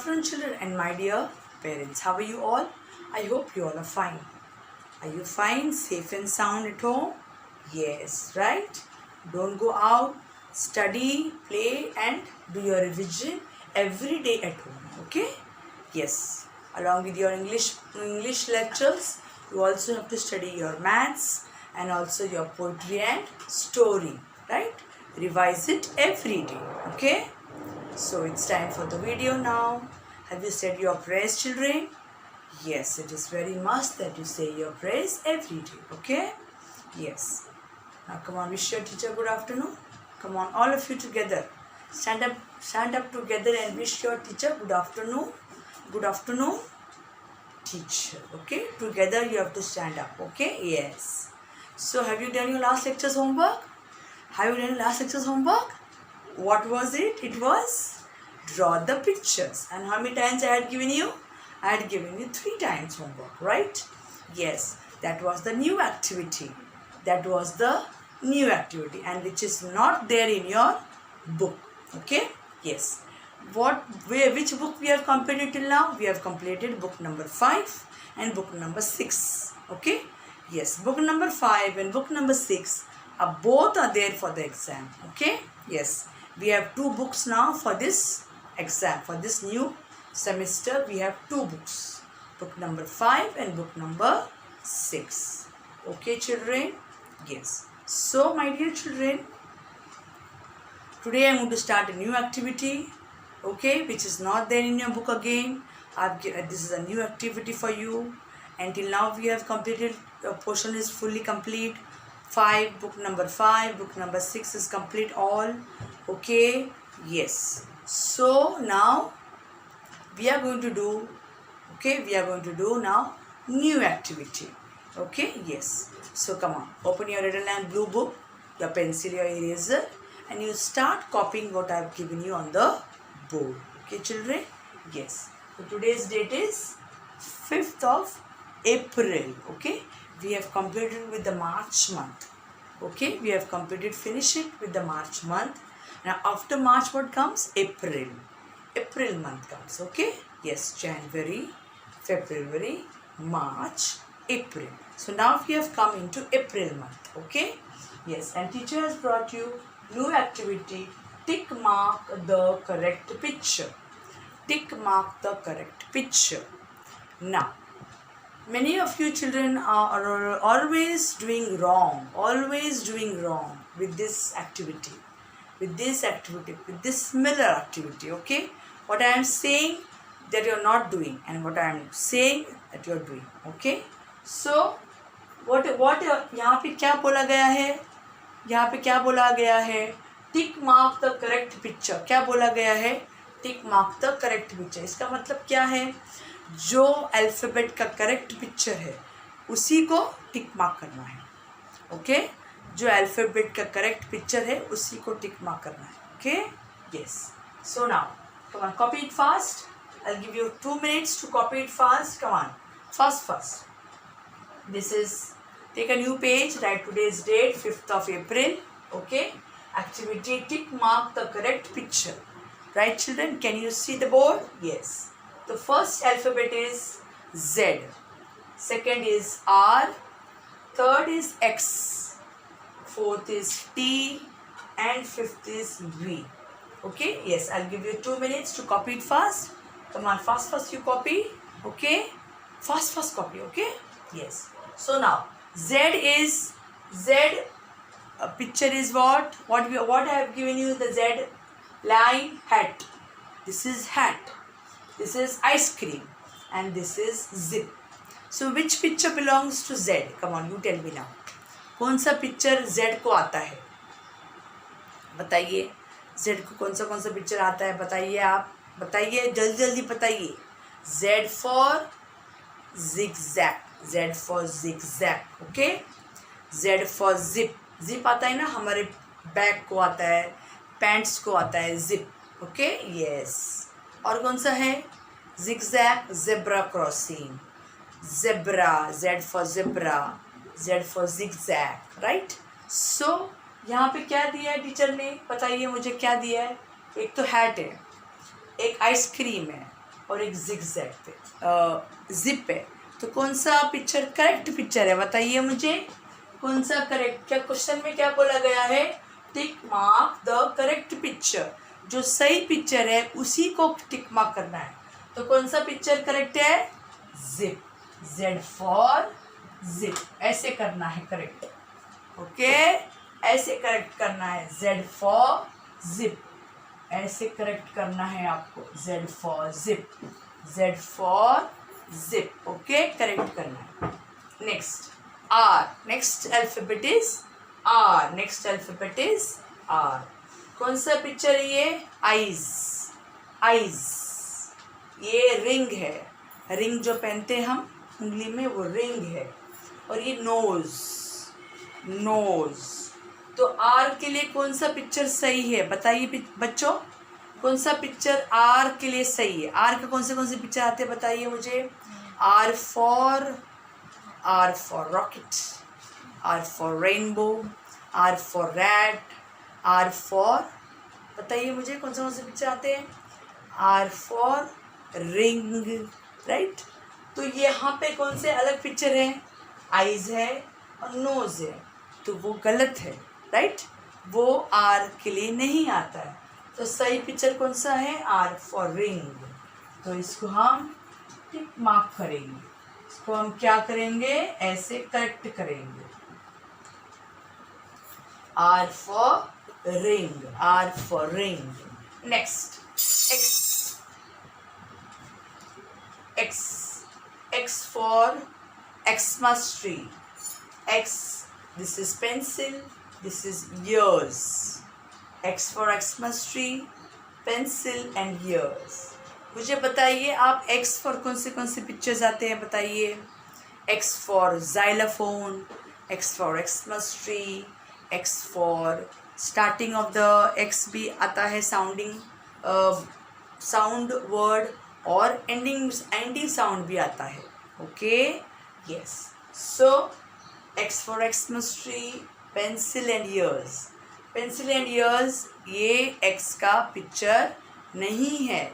afternoon, children, and my dear parents. How are you all? I hope you all are fine. Are you fine, safe and sound at home? Yes, right? Don't go out. Study, play, and do your revision every day at home. Okay? Yes. Along with your English lectures, you also have to study your maths and also your poetry and story. Right? Revise it every day. Okay? So it's time for the video now. Have you said your prayers, children? Yes, it is very must that you say your prayers every day. Okay? Yes. Now come on, wish your teacher good afternoon. Come on, all of you together. Stand up together and wish your teacher good afternoon. Good afternoon, teacher. Okay? Together you have to stand up. Okay? Yes. So have you done your last lecture's homework? Have you done your last lecture's homework? What was it? It was draw the pictures. And how many times I had given you? I had given you 3 times homework, right? Yes, that was the new activity. That was the new activity and which is not there in your book. Okay? Yes. Which book we have completed till now? We have completed book number 5 and book number 6. Okay? Yes, book number 5 and book number 6 both are there for the exam. Okay? Yes. We have 2 books now for this exam. For this new semester, we have 2 books. Book number 5 and book number 6. Okay, children? Yes. So, my dear children, today I am going to start a new activity. Okay, which is not there in your book again. This is a new activity for you. Until now, we have completed, the portion is fully complete. 5, book number 5, book number 6 is complete all. Okay, yes. So now we are going to do, now new activity. Okay, yes. So come on, open your red and blue book, your pencil, your eraser, and you start copying what I have given you on the board. Okay, children? Yes. So today's date is 5th of April. Okay, we have completed with the March month. Okay, we have completed, finish it with the March month. Now after March what comes? April. April month comes. Okay, yes, January, February, March, April. So now we have come into April month. Okay, yes, and teacher has brought you new activity. Tick mark the correct picture. Tick mark the correct picture. Now many of you children are always doing wrong with this activity, with this similar activity. Okay, what I am saying that you are not doing and what I am saying that you are doing. Okay, so what यहाँ पे क्या बोला गया है? यहाँ पे क्या बोला गया है? Tick mark the correct picture. क्या बोला गया है? Tick mark the correct picture. इसका मतलब क्या है? जो अल्फ़ाबेट का करेक्ट पिक्चर है उसी को टिक मार्क करना है. ओके, जो अल्फ़ाबेट का करेक्ट पिक्चर है उसी को टिक मार्क करना है. Okay, yes. So now come on, copy it fast. I will give you 2 minutes to copy it fast. Come on, fast. This is, take a new page, write today's date, 5th of April. Okay, activity tick mark the correct picture. Right, children? Can you see the board? Yes. The first alphabet is Z. Second is R. Third is X. Fourth is T. And fifth is V. Okay, yes, I'll give you 2 minutes to copy it fast. Come on, fast you copy. Okay, fast copy. Okay, yes. So now picture is what I have given you, the Z line, hat. This is hat, this is ice cream, and this is zip. So which picture belongs to Z? Come on, you tell me now. कौन सा picture Z को आता है? बताइए, Z को कौन सा picture आता है? बताइए, आप बताइए, जल्दी बताइए. Z for zigzag. Z for zigzag. Okay, Z for zip. Zip आता है ना, हमारे बैग को आता है, पैंट्स को आता है zip. Okay, yes. और कौन सा है? zigzag, zebra crossing. Zebra, Z for zebra, Z for zigzag. Right? So यहाँ पे क्या दिया है टीचर ने? बताइए मुझे क्या दिया है. एक तो हैट है, एक आइसक्रीम है, और एक जिगजैग पे जिप है। तो कौन सा पिक्चर करेक्ट पिक्चर है बताइए मुझे, कौन सा करेक्ट? क्या क्वेश्चन में क्या बोला गया है? Tick mark the correct picture, जो सही पिक्चर है उसी को टिक मार्क करना है। तो कौन सा पिक्चर करेक्ट है? जिप, जेड फॉर जिप, ऐसे करना है करेक्ट। ओके, ऐसे करेक्ट करना है, जेड फॉर जिप, ऐसे करेक्ट करना है आपको, Z for zip, Z for zip. Okay, correct करना है। Next R, next alphabet is R, next alphabet is R. कौन सा पिक्चर है ये? आईज, आईज, ये रिंग है, रिंग जो पहनते हैं हम उंगली में वो रिंग है। और ये नोज, नोज। तो आर के लिए कौन सा पिक्चर सही है बताइए बच्चों, कौन सा पिक्चर आर के लिए सही है? आर के कौन से पिक्चर आते हैं बताइए मुझे। R for rocket, R for rainbow, R for rat, R for, बताइए मुझे कौन से पिक्चर आते हैं? R for ring, right. तो यहाँ पे कौन से अलग पिक्चर हैं? आईज है और नोज है, तो वो गलत है, राइट, वो आर के लिए नहीं आता है। तो सही पिक्चर कौन सा है? R for ring. तो इसको हम टिक मार्क करेंगे, इसको हम क्या करेंगे? ऐसे करेक्ट करेंगे। R for ring, R for ring. Next X, X, X for Xmas tree. X, this is pencil, this is ears. X for Xmas tree, pencil and ears. मुझे बताइए आप X for कौन से पिक्चर्स आते हैं बताइए। X for xylophone, X for Xmas tree, X for starting of the X भी आता है साउंडिंग साउंड वर्ड, और एंडिंग साउंड भी आता है। Okay, yes, so X for Xmas tree, pencil and ears, pencil and ears ये X का picture नहीं है।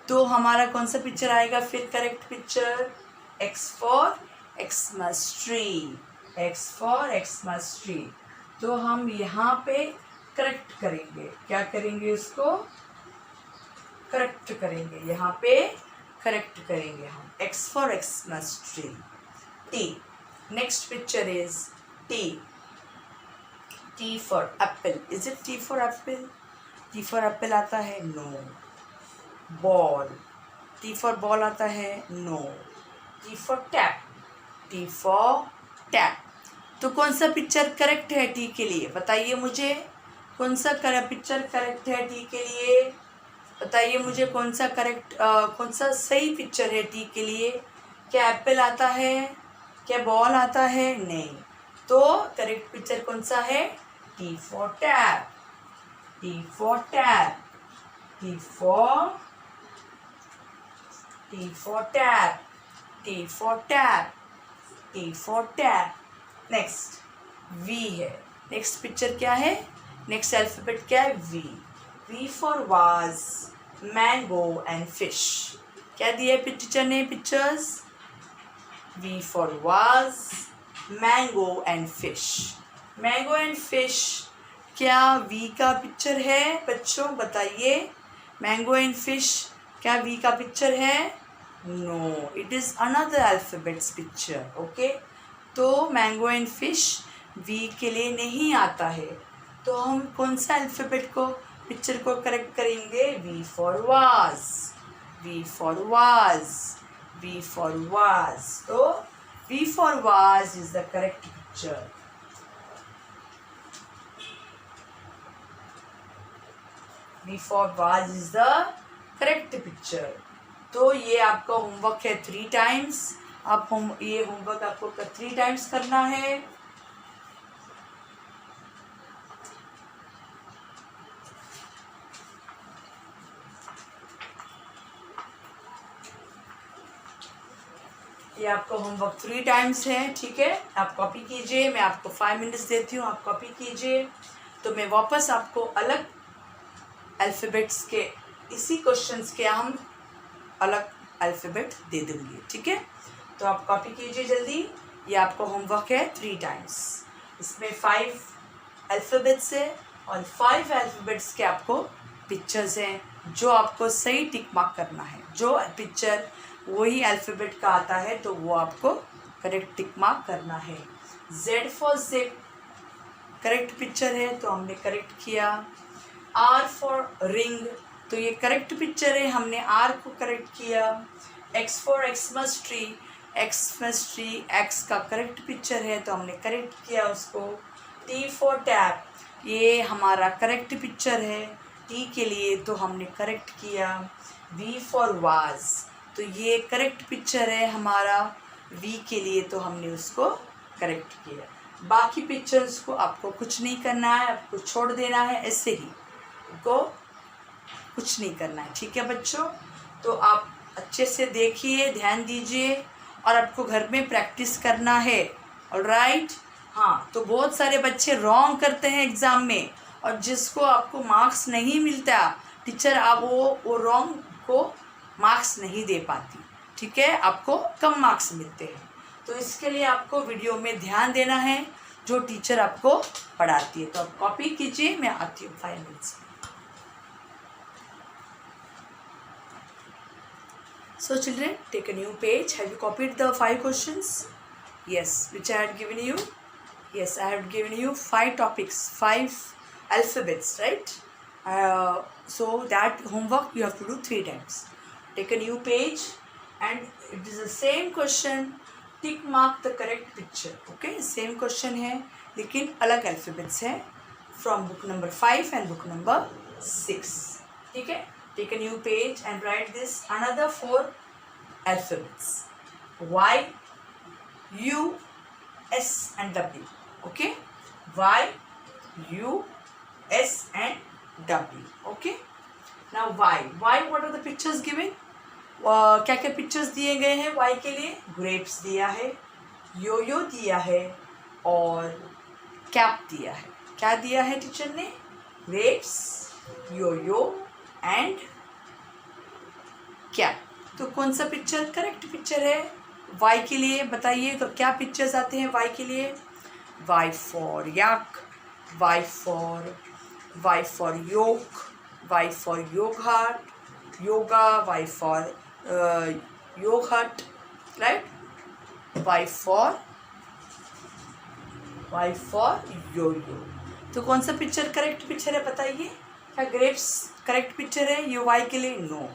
तो हमारा कौन सा पिक्चर आएगा फिर correct picture? X for Xmas tree, X for Xmas tree। तो हम यहाँ पे करेक्ट करेंगे, क्या करेंगे? उसको करेक्ट करेंगे, यहाँ पे करेक्ट करेंगे हम, X for Xmas tree। T, next picture is T, T for apple, is it T for apple? T for apple आता है? No. Ball, T for ball आता है? No. T for tap, T for tap। तो कौन सा picture correct है T के लिए बताइए मुझे, कौन सा पिक्चर करेक्ट है T के लिए बताइए मुझे, कौन सा सही पिक्चर है T के लिए? क्या एप्पल आता है? क्या बॉल आता है? नहीं। तो करेक्ट पिक्चर कौन सा है? T for tap, T for tap, T for tap, T for tap, T for tap। Next V है, नेक्स्ट पिक्चर क्या है? नेक्स्ट अल्फाबेट क्या है? V, V for vase, mango and fish। क्या दिया है टीचर ने pictures? V for vase, mango and fish, mango and fish। क्या V का पिक्चर है बच्चों बताइए? mango and fish क्या V का पिक्चर है? No, it is another alphabet's picture. Okay, तो mango and fish V के लिए नहीं आता है। तो हम कौन सा अल्फ़ाबेट को पिक्चर को करेक्ट करेंगे? V for vase, V for vase, V for vase। तो V for vase is the correct picture। V for vase is the correct picture। तो ये आपका होमवर्क है 3 times। ये होमवर्क आपको 3 times करना है। ये आपका होमवर्क 3 times है, ठीक है। आप कॉपी कीजिए, मैं आपको 5 minutes देती हूँ, आप कॉपी कीजिए। तो मैं वापस आपको अलग अल्फ़ाबेट्स के इसी क्वेश्चंस के हम अलग अल्फ़ाबेट दे दूँगी, ठीक है। तो आप कॉपी कीजिए जल्दी, ये आपका होमवर्क है 3 टाइम्स। इसमें 5 अल्फ़ाबेट्स है और 5 अल्फ़ाबेट्स के आपको पिक्चर्स हैं जो आपको सही टिक मार्क करना है। जो पिक्चर वही अल्फ़ाबेट का आता है तो वो आपको करेक्ट टिक मार्क करना है। Z for zip correct picture है तो हमने करेक्ट किया। R फॉर रिंग तो ये करेक्ट पिक्चर है, हमने R को करेक्ट किया। X for Xmas tree, Xmas tree X का करेक्ट पिक्चर है तो हमने करेक्ट किया उसको। T फॉर टैप ये हमारा करेक्ट पिक्चर है, T के लिए तो हमने करेक्ट किया। V फॉर वाज तो ये करेक्ट पिक्चर है हमारा, V के लिए तो हमने उसको करेक्ट किया। बाकी पिक्चर्स को आपको कुछ नहीं करना है, आपको छोड़ देना है ऐसे ही, को कुछ नहीं करना है, ठीक है बच्चों। तो आप अच्छे से देखिए, ध्यान दीजिए और आपको घर में प्रैक्टिस करना है, ऑलराइट। हाँ, तो बहुत सारे बच्चे रॉन्ग करते हैं एग्ज़ाम में और जिसको आपको मार्क्स नहीं मिलता, टीचर आप वो रॉन्ग को मार्क्स नहीं दे पाती, ठीक है, आपको कम मार्क्स मिलते हैं। तो इसके लिए आपको वीडियो में ध्यान देना है जो टीचर आपको पढ़ाती है। तो आप कॉपी कीजिए, मैं आती हूँ 5 मिनट्स में। So children, take a new page. Have you copied the 5 questions? Yes, which I had given you. Yes, I have given you 5 topics, 5 alphabets, right? So that homework you have to do 3 times. Take a new page and it is the same question. Tick mark the correct picture. Okay, same question है लेकिन अलग alphabets है from book number 5 and book number 6. ठीक है? Take a new page and write this another 4 alphabets. Y, U, S and W. Okay? Y, U, S and W. Okay? Now Y. Y, what are the pictures given? क्या क्या pictures दिए गए हैं Y के लिए? Grapes दिया है, योयो दिया है और कैप दिया है। क्या दिया है टीचर ने? Grapes, yoyo and cap. तो कौन सा पिक्चर करेक्ट पिक्चर है Y के लिए? बताइए तो क्या पिक्चर्स आते हैं Y के लिए? Y for yak, Y for yoke, Y for yoga, Y for yogurt, right? Y for yo-yo। तो कौन सा पिक्चर करेक्ट पिक्चर है बताइए? क्या ग्रेप्स करेक्ट पिक्चर है ये Y के लिए? नो।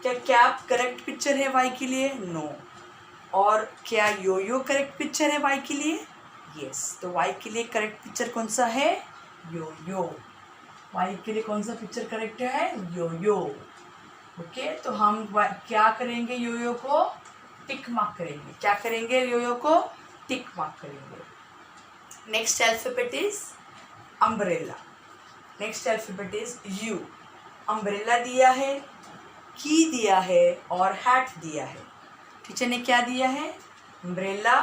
क्या कैप करेक्ट पिक्चर है Y के लिए? नो। और क्या योयो करेक्ट पिक्चर है Y के लिए? यस। तो Y के लिए करेक्ट पिक्चर कौन सा है? योयो। Y के लिए कौन सा पिक्चर करेक्ट है? योयो। ओके, तो हम क्या करेंगे? योयो को टिक मार्क करेंगे। क्या करेंगे? योयो को टिक मार्क करेंगे। Next alphabet is umbrella. Next alphabet is you. Umbrella दिया है, की दिया है और हैट दिया है। टीचर ने क्या दिया है? अम्ब्रेला,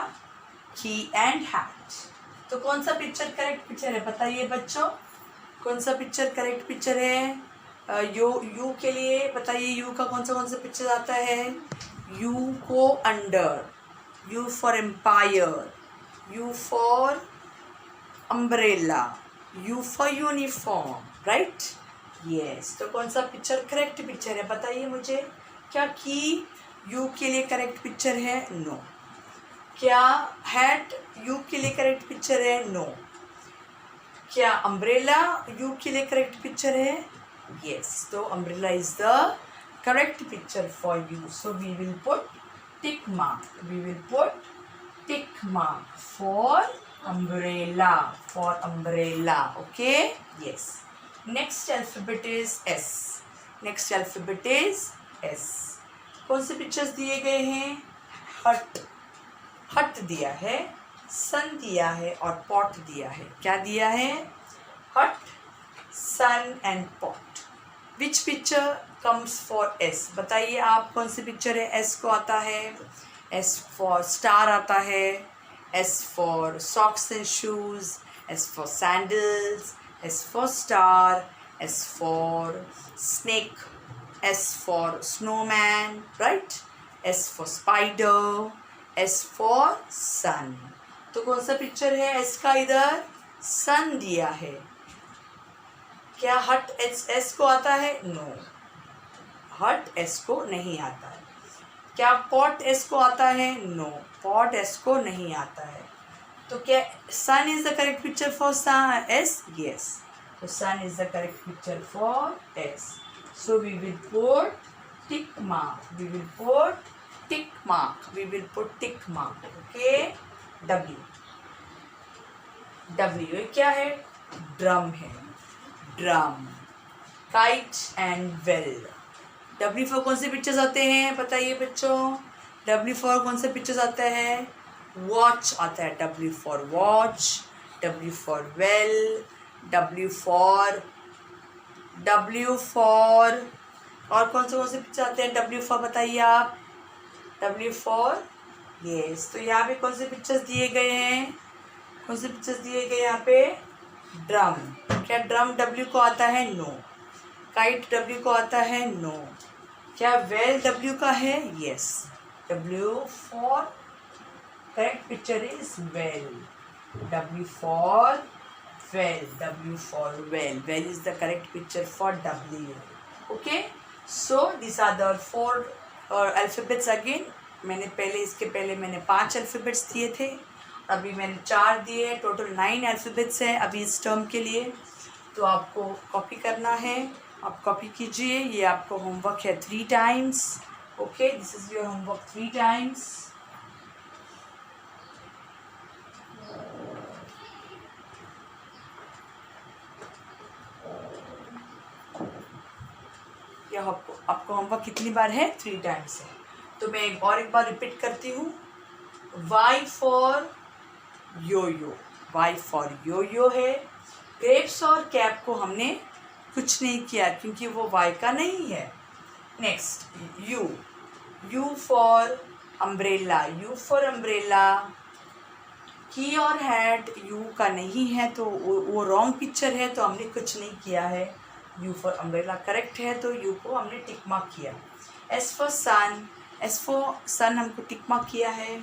की एंड हैट। तो कौन सा पिक्चर करेक्ट पिक्चर है बताइए बच्चों? कौन सा पिक्चर करेक्ट पिक्चर है? यू के लिए बताइए, यू का कौन सा पिक्चर आता है? यू को under, U for umpire, U for umbrella, U for uniform, right? Yes. तो कौन सा पिक्चर करेक्ट पिक्चर है बताइए मुझे? क्या की यू के लिए करेक्ट पिक्चर है? नो। क्या हैट यू के लिए करेक्ट पिक्चर है? नो। क्या अम्ब्रेला यू के लिए करेक्ट पिक्चर है? Yes, so umbrella is the correct picture for you. So we will put tick mark. We will put tick mark for umbrella. For umbrella. Okay? Yes. Next alphabet is S. Next alphabet is S. कौन से pictures दिए गए हैं? हट, हट दिया है, सन दिया है और पॉट दिया है। क्या दिया है? Hut, sun and pot. Which picture comes for S? बताइए आप कौन सी पिक्चर है एस को आता है? एस फॉर स्टार आता है, S for socks and shoes, S for sandals, S for star, S for snake, S for snowman, right? S for spider, S for sun. तो कौन सा पिक्चर है S का? इधर सन दिया है। क्या हट S को आता है? नो, हट S को नहीं आता है। क्या पॉट S को आता है? नो, पॉट S को नहीं आता है। तो क्या sun is the correct picture for S? Yes, तो sun is the correct picture for S. So we will put tick mark. We will put tick mark. We will put tick mark. Okay. W. W ये क्या है? Drum है, drum. Kite and well. W for कौन से pictures आते हैं बताइए बच्चों? W for कौन से पिक्चर्स आता है? वॉच आता है. W for watch, W for well, W for और कौन से पिक्चर आते हैं W for बताइए आप? W for yes. तो यहाँ पे कौन से पिक्चर्स दिए गए हैं? कौन से पिक्चर्स दिए गए यहाँ पे? ड्रम. क्या ड्रम W को आता है? नो. काइट W को आता है? नो. क्या वेल W का है? Yes. W for correct picture is well. W for well. W for well. Well is the correct picture for W. Okay. So these are the 4 alphabets again. इसके पहले मैंने 5 alphabets दिए थे, अभी मैंने 4 दिए. टोटल 9 अल्फ़ाबेट्स है अभी इस टर्म के लिए. तो आपको कॉपी करना है, आप कॉपी कीजिए. ये आपको होमवर्क है 3 times. Okay, this is your homework 3 times. यह आपको होमवर्क कितनी बार है? 3 टाइम्स है. तो मैं एक बार रिपीट करती हूँ. Y for yo-yo. Y for yo-yo है. ग्रेप्स और कैप को हमने कुछ नहीं किया क्योंकि वो Y का नहीं है. Next you for umbrella. U for umbrella. की और हैड यू का नहीं है तो वो रॉन्ग पिक्चर है, तो हमने कुछ नहीं किया है. यू फॉर अम्ब्रेला करेक्ट है तो यू को हमने टिक मार्क किया. एस फॉर सन हमको टिक मार्क किया है.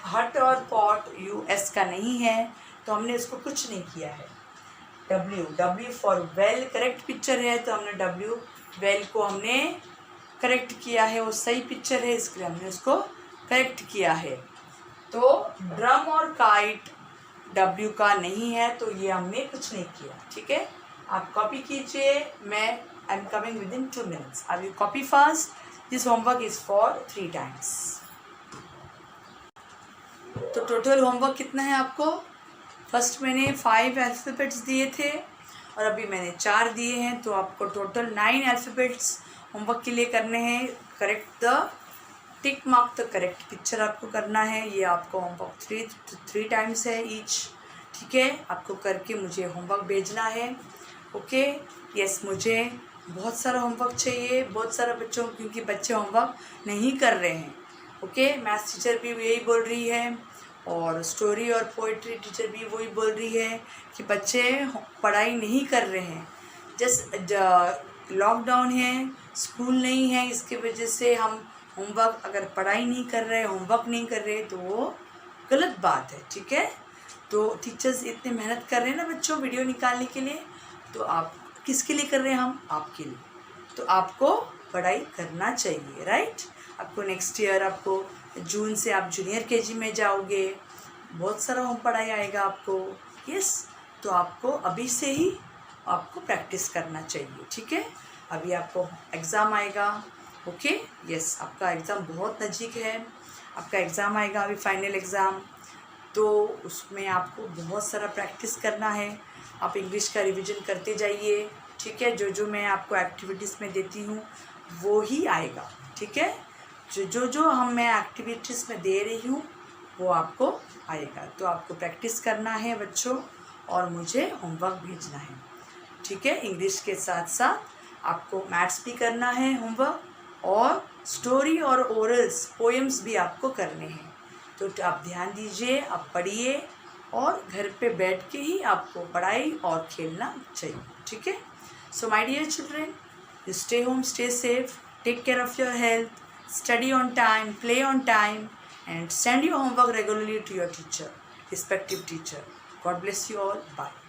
हट और पॉट यू एस का नहीं है तो हमने इसको कुछ नहीं किया है. W for well correct picture है तो हमने W वेल को हमने करेक्ट किया है. वो सही पिक्चर है इसलिए हमने उसको करेक्ट किया है. तो ड्रम और काइट W का नहीं है तो ये हमने कुछ नहीं किया. ठीक है, आप कॉपी कीजिए. I am coming with in 2 minutes. I will copy fast. This homework is for 3 times. तो टोटल होमवर्क कितना है आपको? फर्स्ट मैंने 5 अल्फ़ाबेट्स दिए थे और अभी मैंने 4 दिए हैं, तो आपको टोटल 9 अल्फ़ाबेट्स होमवर्क के लिए करने हैं. Correct the tick mark the correct picture आपको करना है. ये आपको होमवर्क 3 टाइम्स है ईच. ठीक है, आपको करके मुझे होमवर्क भेजना है. ओके. यस, मुझे बहुत सारा होमवर्क चाहिए, बहुत सारा बच्चों, क्योंकि बच्चे होमवर्क नहीं कर रहे हैं. ओके, मैथ्स टीचर भी यही बोल रही है और स्टोरी और पोइट्री टीचर भी वही बोल रही है कि बच्चे पढ़ाई नहीं कर रहे हैं. जस्ट लॉकडाउन है, स्कूल नहीं है, इसके वजह से हम होमवर्क अगर पढ़ाई नहीं कर रहे, होमवर्क नहीं कर रहे तो वो गलत बात है. ठीक है, तो टीचर्स इतने मेहनत कर रहे हैं ना बच्चों वीडियो निकालने के लिए, तो आप किसके लिए कर रहे हैं? हम आपके लिए. तो आपको पढ़ाई करना चाहिए. राइट. आपको नेक्स्ट ईयर आपको जून से आप जूनियर केजी में जाओगे, बहुत सारा होम पढ़ाई आएगा आपको. यस, तो आपको अभी से ही आपको प्रैक्टिस करना चाहिए. ठीक है, अभी आपको एग्ज़ाम आएगा. ओके. यस, आपका एग्ज़ाम बहुत नज़दीक है. आपका एग्ज़ाम आएगा अभी फाइनल एग्ज़ाम, तो उसमें आपको बहुत सारा प्रैक्टिस करना है. आप इंग्लिश का रिवीजन करते जाइए. ठीक है, जो मैं आपको एक्टिविटीज़ में देती हूँ वो ही आएगा. ठीक है, जो मैं एक्टिविटीज़ में दे रही हूँ वो आपको आएगा. तो आपको प्रैक्टिस करना है बच्चों और मुझे होमवर्क भेजना है. ठीक है, इंग्लिश के साथ साथ आपको मैथ्स भी करना है होमवर्क, और स्टोरी और ओरल्स पोएम्स भी आपको करने हैं. तो आप ध्यान दीजिए, आप पढ़िए और घर पे बैठ के ही आपको पढ़ाई और खेलना चाहिए. ठीक है. So my dear children, You stay home, stay safe, take care of your health, study on time, play on time, and send your homework regularly to your teacher, respective teacher. God bless you all. Bye.